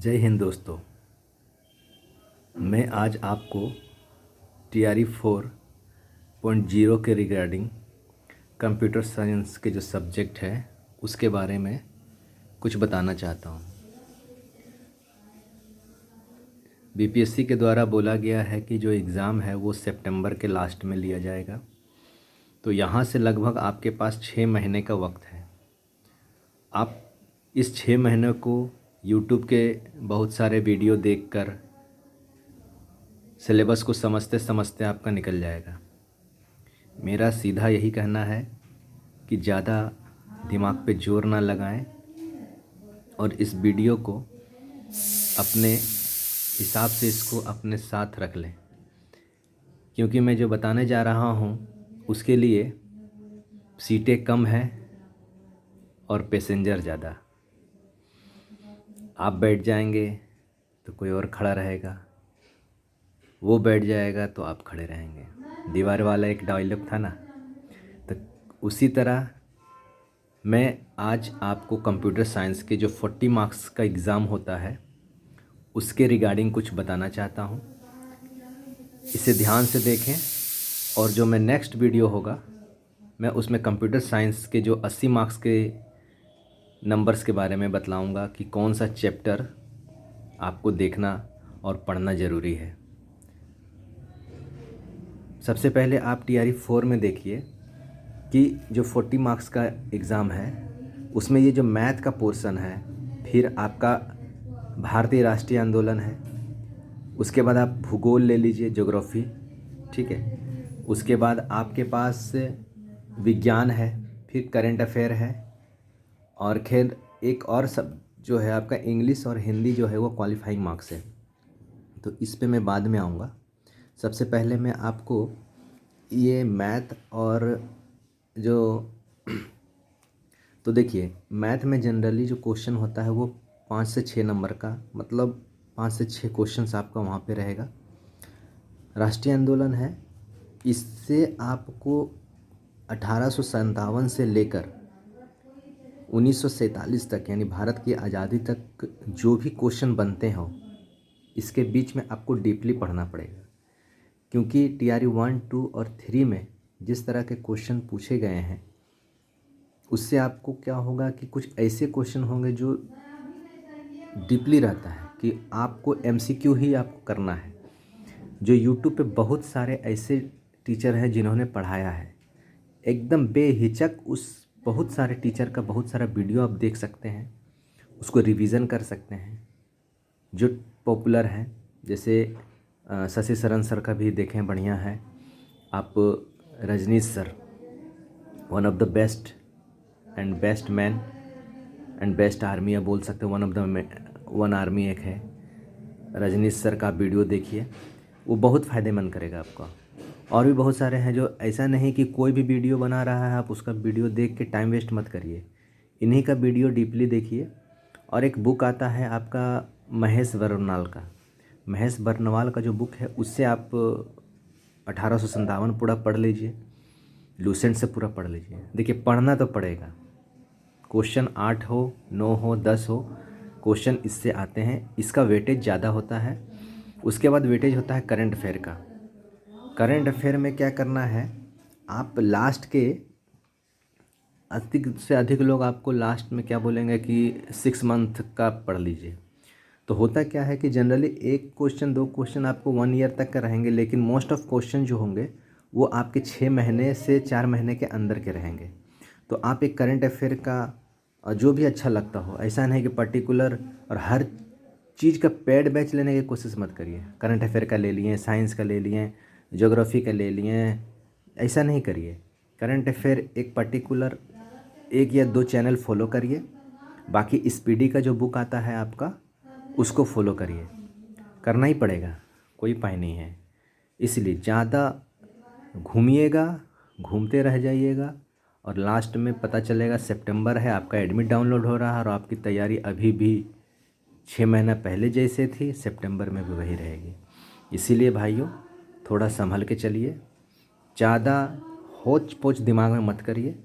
जय हिंद दोस्तों। मैं आज आपको TRE 4.0 के रिगार्डिंग कंप्यूटर साइंस के जो सब्जेक्ट है उसके बारे में कुछ बताना चाहता हूँ। BPSC के द्वारा बोला गया है कि जो एग्ज़ाम है वो सितंबर के लास्ट में लिया जाएगा। तो यहाँ से लगभग आपके पास 6 महीने का वक्त है। आप इस 6 महीने को YouTube के बहुत सारे वीडियो देखकर सिलेबस को समझते समझते आपका निकल जाएगा। मेरा सीधा यही कहना है कि ज़्यादा दिमाग पे जोर ना लगाएं और इस वीडियो को अपने हिसाब से इसको अपने साथ रख लें, क्योंकि मैं जो बताने जा रहा हूँ उसके लिए सीटें कम हैं और पैसेंजर ज़्यादा। आप बैठ जाएंगे तो कोई और खड़ा रहेगा, वो बैठ जाएगा तो आप खड़े रहेंगे। दीवार वाला एक डायलॉग था ना, तो उसी तरह मैं आज आपको कंप्यूटर साइंस के जो 40 मार्क्स का एग्ज़ाम होता है उसके रिगार्डिंग कुछ बताना चाहता हूँ। इसे ध्यान से देखें और जो मैं नेक्स्ट वीडियो होगा मैं उसमें कंप्यूटर साइंस के जो 80 मार्क्स के नंबर्स के बारे में बतलाऊँगा कि कौन सा चैप्टर आपको देखना और पढ़ना ज़रूरी है। सबसे पहले आप TRE 4 में देखिए कि जो 40 मार्क्स का एग्ज़ाम है उसमें ये जो मैथ का पोर्शन है, फिर आपका भारतीय राष्ट्रीय आंदोलन है, उसके बाद आप भूगोल ले लीजिए, ज्योग्राफी, ठीक है। उसके बाद आपके पास विज्ञान है, फिर करंट अफेयर है, और खैर एक और सब जो है आपका इंग्लिश और हिंदी जो है वो क्वालिफाइंग मार्क्स है। तो इस पे मैं बाद में आऊँगा। सबसे पहले मैं आपको ये मैथ और जो तो देखिए, मैथ में जनरली जो क्वेश्चन होता है वो 5 से 6 नंबर का, मतलब 5 से 6 क्वेश्चंस आपका वहाँ पे रहेगा। राष्ट्रीय आंदोलन है, इससे आपको 1857 से लेकर 1947 तक यानी भारत की आज़ादी तक जो भी क्वेश्चन बनते हों इसके बीच में आपको डीपली पढ़ना पड़ेगा, क्योंकि TRE 1, 2 और 3 में जिस तरह के क्वेश्चन पूछे गए हैं उससे आपको क्या होगा कि कुछ ऐसे क्वेश्चन होंगे जो डीपली रहता है कि आपको MCQ ही आपको करना है। जो YouTube पे बहुत सारे ऐसे टीचर हैं जिन्होंने पढ़ाया है, एकदम बेहिचक उस बहुत सारे टीचर का बहुत सारा वीडियो आप देख सकते हैं, उसको रिवीजन कर सकते हैं। जो पॉपुलर हैं जैसे शशि शरण सर का भी देखें, बढ़िया है। आप Rajneesh sir, one of the best and best man and best army, आप बोल सकते हो one of the one army एक है। रजनीश सर का वीडियो देखिए, वो बहुत फ़ायदेमंद करेगा आपका। और भी बहुत सारे हैं, जो ऐसा नहीं कि कोई भी वीडियो बना रहा है आप उसका वीडियो देख के टाइम वेस्ट मत करिए, इन्हीं का वीडियो डीपली देखिए। और एक बुक आता है आपका महेश बर्नवाल का, महेश बर्नवाल का जो बुक है उससे आप 1857 पूरा पढ़ लीजिए, लूसेंट से पूरा पढ़ लीजिए। देखिए, पढ़ना तो पड़ेगा, क्वेश्चन 8 हो, 9 हो, 10 हो, क्वेश्चन इससे आते हैं। इसका वेटेज ज़्यादा होता है। उसके बाद वेटेज होता है करंट अफेयर का। करंट अफेयर में क्या करना है, आप लास्ट के अधिक से अधिक लोग आपको लास्ट में क्या बोलेंगे कि 6 मंथ का पढ़ लीजिए। तो होता क्या है कि जनरली एक क्वेश्चन 2 क्वेश्चन आपको 1 ईयर तक का रहेंगे, लेकिन मोस्ट ऑफ क्वेश्चन जो होंगे वो आपके 6 महीने से 4 महीने के अंदर के रहेंगे। तो आप एक करंट अफेयर का जो भी अच्छा लगता हो, ऐसा नहीं कि पर्टिकुलर और हर चीज़ का पेड बैच लेने की कोशिश मत करिए। करंट अफेयर का ले लिए, साइंस का ले लिए, ज्योग्राफी का ले लिए, ऐसा नहीं करिए। करंट अफेयर एक पर्टिकुलर 1 या 2 चैनल फॉलो करिए, बाकी स्पीडी का जो बुक आता है आपका उसको फॉलो करिए। करना ही पड़ेगा, कोई उपाय नहीं है। इसलिए ज़्यादा घूमिएगा, घूमते रह जाइएगा और लास्ट में पता चलेगा सितंबर है, आपका एडमिट डाउनलोड हो रहा है और आपकी तैयारी अभी भी 6 महीना पहले जैसे थी सितंबर में भी वही रहेगी। इसीलिए भाइयों, थोड़ा संभल के चलिए, ज़्यादा होच पोच दिमाग में मत करिए।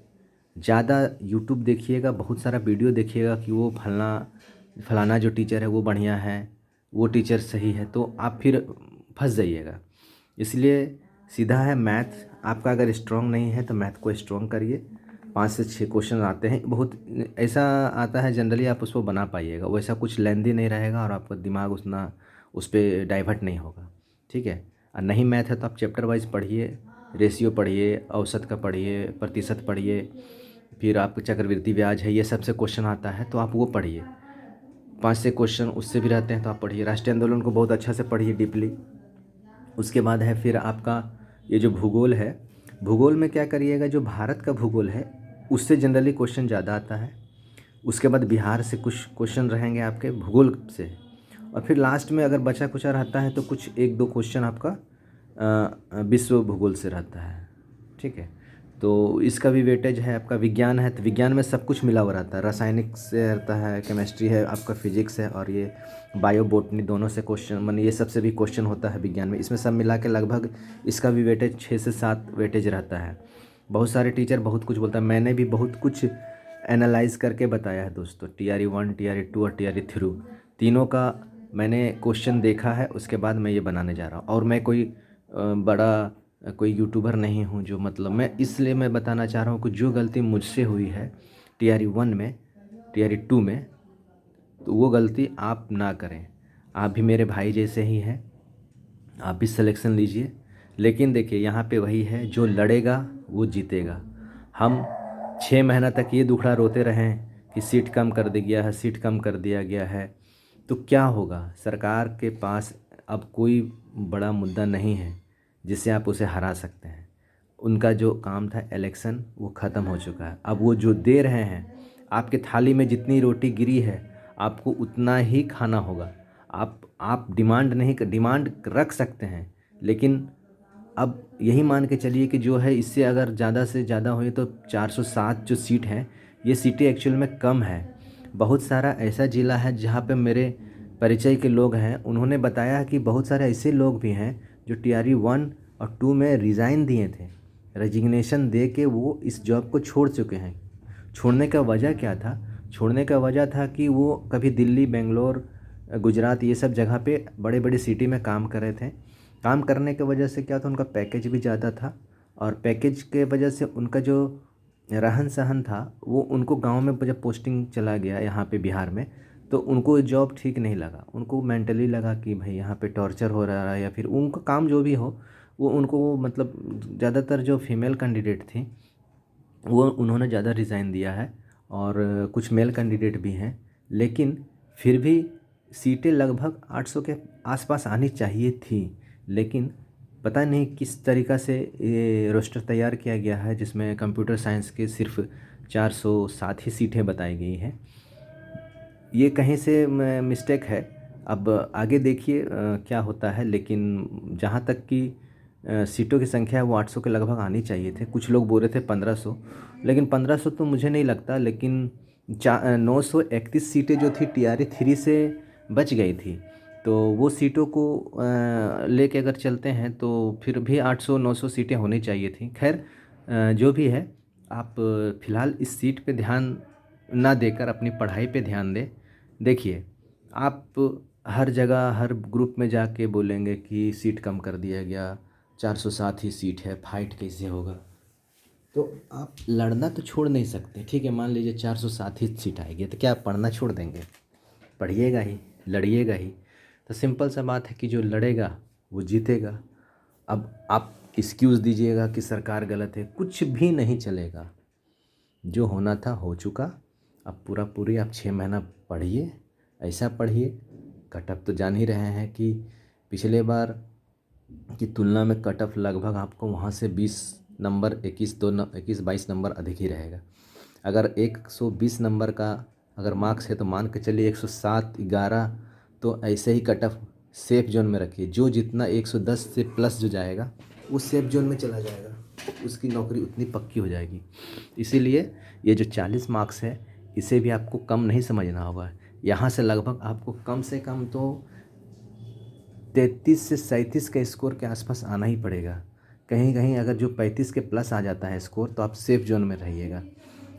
ज़्यादा YouTube देखिएगा, बहुत सारा वीडियो देखिएगा कि वो फलना फलाना जो टीचर है वो बढ़िया है, वो टीचर सही है, तो आप फिर फंस जाइएगा। इसलिए सीधा है मैथ आपका अगर स्ट्रांग नहीं है तो मैथ को स्ट्रांग करिए। 5 से 6 क्वेश्चन आते हैं, बहुत ऐसा आता है जनरली आप उसको बना पाइएगा, वैसा कुछ लेंदी नहीं रहेगा और आपका दिमाग उतना उस पर डाइवर्ट नहीं होगा। ठीक है, और नहीं मैथ है तो आप चैप्टर वाइज पढ़िए, रेशियो पढ़िए, औसत का पढ़िए, प्रतिशत पढ़िए, फिर आपको चक्रवृद्धि ब्याज है, ये सबसे क्वेश्चन आता है तो आप वो पढ़िए। 5 से क्वेश्चन उससे भी रहते हैं तो आप पढ़िए। राष्ट्रीय आंदोलन को बहुत अच्छा से पढ़िए डीपली। उसके बाद है फिर आपका ये जो भूगोल है, भूगोल में क्या करिएगा, जो भारत का भूगोल है उससे जनरली क्वेश्चन ज़्यादा आता है। उसके बाद बिहार से कुछ क्वेश्चन रहेंगे आपके भूगोल से, और फिर लास्ट में अगर बचा कुचा रहता है तो कुछ 1-2 क्वेश्चन आपका विश्व भूगोल से रहता है। ठीक है, तो इसका भी वेटेज है। आपका विज्ञान है तो विज्ञान में सब कुछ मिला हुआ रहता है, रासायनिक से रहता है, केमिस्ट्री है, आपका फिजिक्स है, और ये बायो बॉटनी दोनों से क्वेश्चन, माने ये सबसे भी क्वेश्चन होता है विज्ञान में। इसमें सब मिला के लगभग इसका भी वेटेज 6 से 7 वेटेज रहता है। बहुत सारे टीचर बहुत कुछ बोलता है, मैंने भी बहुत कुछ एनालाइज करके बताया है दोस्तों। TRE 1, TRE 2 और TRE 3 तीनों का मैंने क्वेश्चन देखा है, उसके बाद मैं ये बनाने जा रहा हूँ। और मैं कोई बड़ा कोई यूट्यूबर नहीं हूँ जो, मतलब मैं इसलिए मैं बताना चाह रहा हूँ कि जो गलती मुझसे हुई है TRE 1 में, TRE 2 में, तो वो गलती आप ना करें। आप भी मेरे भाई जैसे ही हैं, आप भी सिलेक्शन लीजिए। लेकिन देखिए यहाँ पे वही है, जो लड़ेगा वो जीतेगा। हम 6 महीना तक ये दुखड़ा रोते रहें कि सीट कम कर दिया गया है, सीट कम कर दिया गया है, तो क्या होगा? सरकार के पास अब कोई बड़ा मुद्दा नहीं है जिससे आप उसे हरा सकते हैं। उनका जो काम था इलेक्शन, वो ख़त्म हो चुका है। अब वो जो दे रहे हैं, आपके थाली में जितनी रोटी गिरी है आपको उतना ही खाना होगा। आप डिमांड नहीं कर, डिमांड रख सकते हैं, लेकिन अब यही मान के चलिए कि जो है इससे अगर ज़्यादा से ज़्यादा हुई तो 407 जो सीट हैं, ये सीटें एक्चुअल में कम है। बहुत सारा ऐसा ज़िला है जहाँ पे मेरे परिचय के लोग हैं, उन्होंने बताया कि बहुत सारे ऐसे लोग भी हैं जो TRE 1 और 2 में रिज़ाइन दिए थे, रेजिग्नेशन दे के वो इस जॉब को छोड़ चुके हैं। छोड़ने का वजह क्या था? छोड़ने का वजह था कि वो कभी दिल्ली, बेंगलोर, गुजरात, ये सब जगह पे बड़े बड़े सिटी में काम कर रहे थे। काम करने की वजह से क्या था, उनका पैकेज भी ज़्यादा था, और पैकेज के वजह से उनका जो रहन सहन था वो, उनको गांव में जब पोस्टिंग चला गया यहाँ पे बिहार में, तो उनको जॉब ठीक नहीं लगा। उनको मेंटली लगा कि भाई यहाँ पे टॉर्चर हो रहा है, या फिर उनका काम जो भी हो वो उनको, मतलब ज़्यादातर जो फीमेल कैंडिडेट थी वो उन्होंने ज़्यादा रिज़ाइन दिया है, और कुछ मेल कैंडिडेट भी हैं। लेकिन फिर भी सीटें लगभग 800 के आसपास आनी चाहिए थी, लेकिन पता नहीं किस तरीक़ा से ये रोस्टर तैयार किया गया है जिसमें कंप्यूटर साइंस के सिर्फ 407 ही सीटें बताई गई हैं। ये कहीं से मिस्टेक है। अब आगे देखिए क्या होता है, लेकिन जहाँ तक कि सीटों की संख्या है वो 800 के लगभग आनी चाहिए थे। कुछ लोग बोल रहे थे 1500, लेकिन 1500 तो मुझे नहीं लगता। लेकिन 931 सीटें जो थी TRE 3 से बच गई थी, तो वो सीटों को लेके अगर चलते हैं तो फिर भी 800-900 सीटें होनी चाहिए थी। खैर जो भी है, आप फ़िलहाल इस सीट पे ध्यान ना देकर अपनी पढ़ाई पे ध्यान दें। देखिए, आप हर जगह हर ग्रुप में जाके बोलेंगे कि सीट कम कर दिया गया, 407 ही सीट है, फाइट कैसे होगा? तो आप लड़ना तो छोड़ नहीं सकते। ठीक है, मान लीजिए 407 ही सीट आएगी, तो क्या आप पढ़ना छोड़ देंगे? पढ़िएगा ही, लड़िएगा ही। तो सिंपल सा बात है कि जो लड़ेगा वो जीतेगा। अब आप एक्सक्यूज़ दीजिएगा कि सरकार गलत है, कुछ भी नहीं चलेगा। जो होना था हो चुका। अब पूरा पूरी आप 6 महीना पढ़िए, ऐसा पढ़िए। कट ऑफ तो जान ही रहे हैं कि पिछले बार की तुलना में कट ऑफ लगभग आपको वहाँ से 20 नंबर, 21-22 नंबर अधिक ही रहेगा। अगर 120 नंबर का अगर मार्क्स है तो मान के चलिए 107-11, तो ऐसे ही कट ऑफ सेफ जोन में रखिए। जो जितना 110 से प्लस जो जाएगा वो सेफ जोन में चला जाएगा, उसकी नौकरी उतनी पक्की हो जाएगी। इसीलिए ये जो 40 मार्क्स है इसे भी आपको कम नहीं समझना होगा। यहाँ से लगभग आपको कम से कम तो 33 से 37 के स्कोर के आसपास आना ही पड़ेगा। कहीं कहीं अगर जो 35 के प्लस आ जाता है स्कोर, तो आप सेफ जोन में रहिएगा।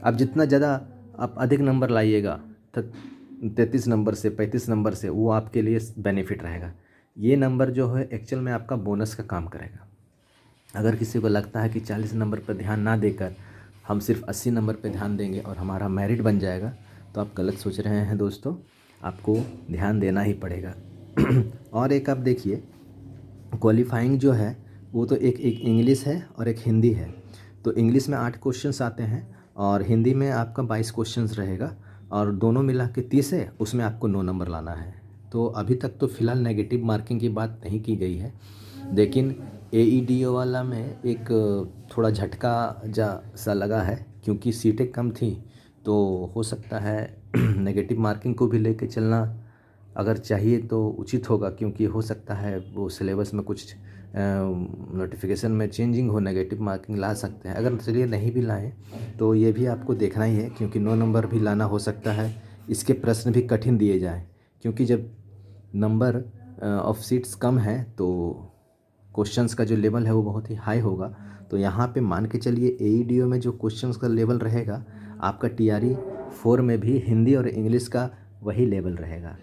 अब जितना ज़्यादा आप अधिक नंबर लाइएगा तो 33 नंबर से 35 नंबर से, वो आपके लिए बेनिफिट रहेगा। ये नंबर जो है एक्चुअल में आपका बोनस का काम करेगा। अगर किसी को लगता है कि 40 नंबर पर ध्यान ना देकर हम सिर्फ 80 नंबर पे ध्यान देंगे और हमारा मेरिट बन जाएगा, तो आप गलत सोच रहे हैं दोस्तों। आपको ध्यान देना ही पड़ेगा। और एक आप देखिए, क्वालिफाइंग जो है वो तो एक एक इंग्लिश है और एक हिंदी है। तो इंग्लिश में 8 क्वेश्चंस आते हैं और हिंदी में आपका 22 क्वेश्चंस रहेगा, और दोनों मिला के 30 है, उसमें आपको 9 नंबर लाना है। तो अभी तक तो फ़िलहाल नेगेटिव मार्किंग की बात नहीं की गई है, लेकिन AEDO वाला में एक थोड़ा झटका जा सा लगा है, क्योंकि सीटें कम थी। तो हो सकता है नेगेटिव मार्किंग को भी लेके चलना अगर चाहिए तो उचित होगा, क्योंकि हो सकता है वो सिलेबस में कुछ नोटिफिकेशन में चेंजिंग हो, नेगेटिव मार्किंग ला सकते हैं। अगर चलिए नहीं भी लाएं तो ये भी आपको देखना ही है, क्योंकि 9 नंबर भी लाना हो सकता है। इसके प्रश्न भी कठिन दिए जाएं, क्योंकि जब नंबर ऑफ सीट्स कम है तो क्वेश्चंस का जो लेवल है वो बहुत ही हाई होगा। तो यहाँ पे मान के चलिए AEDO में जो क्वेश्चंस का लेवल रहेगा, आपका TRE 4 में भी हिंदी और इंग्लिश का वही लेवल रहेगा।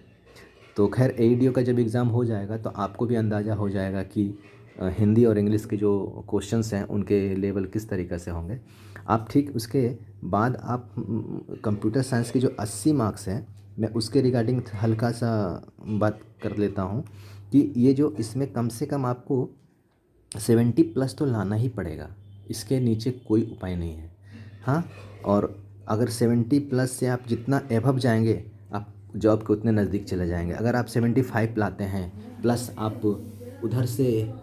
तो खैर AEDO का जब एग्ज़ाम हो जाएगा तो आपको भी अंदाज़ा हो जाएगा कि हिंदी और इंग्लिश के जो क्वेश्चंस हैं उनके लेवल किस तरीक़े से होंगे। आप ठीक उसके बाद आप कंप्यूटर साइंस के जो 80 मार्क्स हैं, मैं उसके रिगार्डिंग हल्का सा बात कर लेता हूँ कि ये जो इसमें कम से कम आपको 70 प्लस तो लाना ही पड़ेगा, इसके नीचे कोई उपाय नहीं है। हाँ, और अगर 70 प्लस से आप जितना एभव जाएंगे, आप जॉब के उतने नज़दीक चले जाएंगे। अगर आप 75 लाते हैं प्लस आप उधर से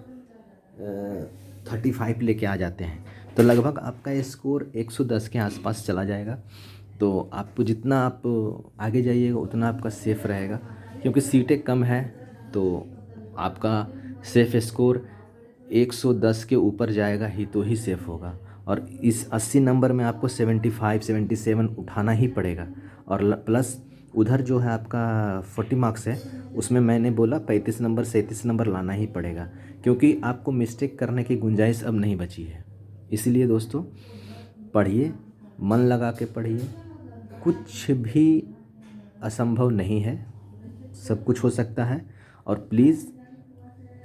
35 लेके आ जाते हैं, तो लगभग आपका स्कोर 110 के आसपास चला जाएगा। तो आप जितना आप आगे जाइएगा उतना आपका सेफ़ रहेगा, क्योंकि सीटें कम है। तो आपका सेफ़ स्कोर 110 के ऊपर जाएगा ही तो ही सेफ़ होगा। और इस 80 नंबर में आपको 75 77 उठाना ही पड़ेगा। और प्लस उधर जो है आपका 40 मार्क्स है, उसमें मैंने बोला 35 नंबर 37 नंबर लाना ही पड़ेगा, क्योंकि आपको मिस्टेक करने की गुंजाइश अब नहीं बची है। इसलिए दोस्तों पढ़िए, मन लगा के पढ़िए, कुछ भी असंभव नहीं है, सब कुछ हो सकता है। और प्लीज़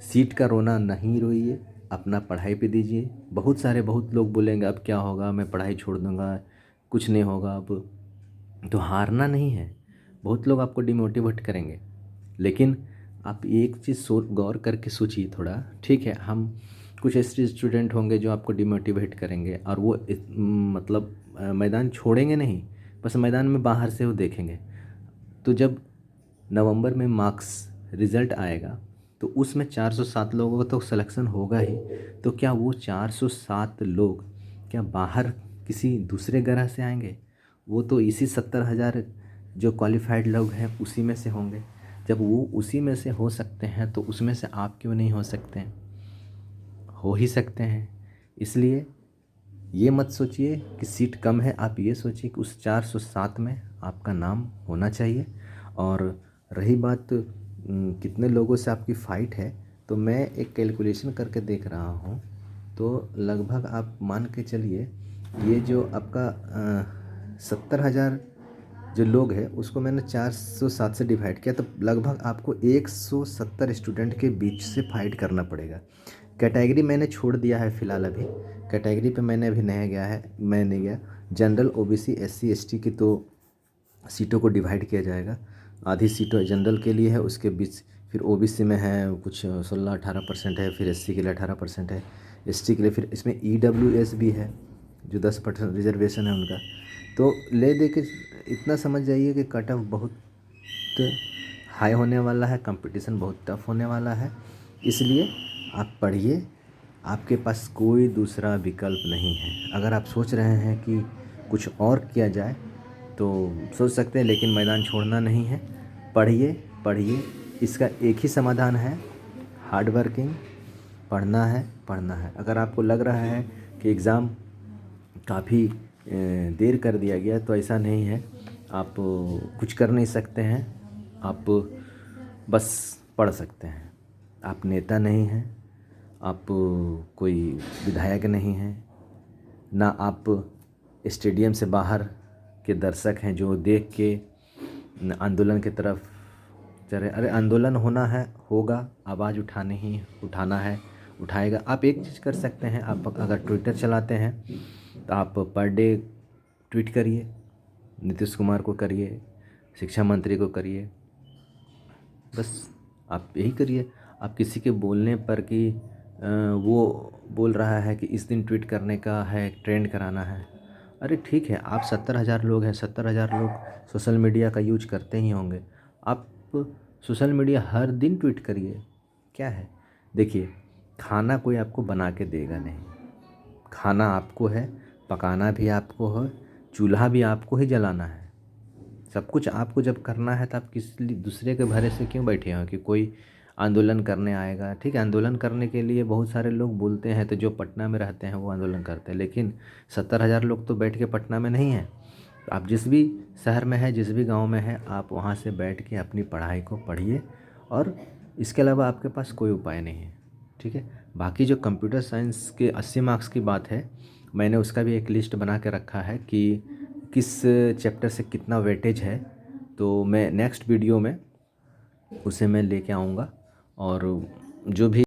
सीट का रोना नहीं रोइए, अपना पढ़ाई पे दीजिए। बहुत लोग बोलेंगे अब क्या होगा, मैं पढ़ाई छोड़ दूंगा, कुछ नहीं होगा अब। तो हारना नहीं है। बहुत लोग आपको डिमोटिवेट करेंगे, लेकिन आप एक चीज़ गौर करके सोचिए थोड़ा। ठीक है, हम कुछ ऐसे स्टूडेंट होंगे जो आपको डिमोटिवेट करेंगे, और वो मतलब मैदान छोड़ेंगे नहीं, बस मैदान में बाहर से वो देखेंगे। तो जब नवंबर में मार्क्स रिज़ल्ट आएगा तो उसमें 407 लोगों का तो सिलेक्शन होगा ही। तो क्या वो 407 लोग क्या बाहर किसी दूसरे ग्रह से आएंगे? वो तो इसी 70,000 जो क्वालिफाइड लोग हैं उसी में से होंगे। जब वो उसी में से हो सकते हैं तो उसमें से आप क्यों नहीं हो सकते हैं? हो ही सकते हैं। इसलिए ये मत सोचिए कि सीट कम है, आप ये सोचिए कि उस 407 में आपका नाम होना चाहिए। और रही बात कितने लोगों से आपकी फ़ाइट है, तो मैं एक कैलकुलेशन करके देख रहा हूँ। तो लगभग आप मान के चलिए, ये जो आपका 70,000 जो लोग हैं उसको मैंने 407 से डिवाइड किया, तो लगभग आपको 170 स्टूडेंट के बीच से फाइट करना पड़ेगा। कैटेगरी मैंने छोड़ दिया है फ़िलहाल, अभी कैटेगरी पे मैंने अभी नहीं गया है, मैं नहीं गया। जनरल OBC SC ST की तो सीटों को डिवाइड किया जाएगा। आधी सीटों जनरल के लिए है, उसके बीच फिर OBC में है कुछ 16-18% है, फिर SC के लिए 18% है, ST के लिए फिर इसमें EWS भी है जो 10% रिजर्वेशन है उनका। तो ले दे के इतना समझ जाइए कि कट ऑफ बहुत हाई होने वाला है, कंपटीशन बहुत टफ होने वाला है। इसलिए आप पढ़िए, आपके पास कोई दूसरा विकल्प नहीं है। अगर आप सोच रहे हैं कि कुछ और किया जाए तो सोच सकते हैं, लेकिन मैदान छोड़ना नहीं है। पढ़िए पढ़िए, इसका एक ही समाधान है, हार्ड वर्किंग, पढ़ना है पढ़ना है। अगर आपको लग रहा है कि एग्ज़ाम काफ़ी देर कर दिया गया, तो ऐसा नहीं है, आप कुछ कर नहीं सकते हैं, आप बस पढ़ सकते हैं। आप नेता नहीं हैं, आप कोई विधायक नहीं हैं, ना आप स्टेडियम से बाहर के दर्शक हैं जो देख के आंदोलन की तरफ चले। अरे आंदोलन होना है, होगा, आवाज़ उठाना है, उठाएगा। आप एक चीज़ कर सकते हैं, आप अगर ट्विटर चलाते हैं तो आप पर डे ट्वीट करिए, नीतीश कुमार को करिए, शिक्षा मंत्री को करिए, बस आप यही करिए। आप किसी के बोलने पर कि वो बोल रहा है कि इस दिन ट्वीट करने का है, ट्रेंड कराना है, अरे ठीक है, आप 70,000 लोग हैं, 70,000 लोग सोशल मीडिया का यूज करते ही होंगे। आप सोशल मीडिया हर दिन ट्वीट करिए, क्या है। देखिए, खाना कोई आपको बना के देगा नहीं, खाना आपको है, पकाना भी आपको है, चूल्हा भी आपको ही जलाना है, सब कुछ आपको जब करना है तो आप किस लिए दूसरे के भरोसे क्यों बैठे हो कि कोई आंदोलन करने आएगा। ठीक है, आंदोलन करने के लिए बहुत सारे लोग बोलते हैं, तो जो पटना में रहते हैं वो आंदोलन करते हैं, लेकिन 70,000 लोग तो बैठ के पटना में नहीं हैं। तो आप जिस भी शहर में है, जिस भी गांव में है, आप वहाँ से बैठ के अपनी पढ़ाई को पढ़िए, और इसके अलावा आपके पास कोई उपाय नहीं है। ठीक है, बाकी जो कंप्यूटर साइंस के 80 मार्क्स की बात है, मैंने उसका भी एक लिस्ट बना के रखा है कि किस चैप्टर से कितना वेटेज है, तो मैं नेक्स्ट वीडियो में उसे मैं लेके आऊँगा। और जो भी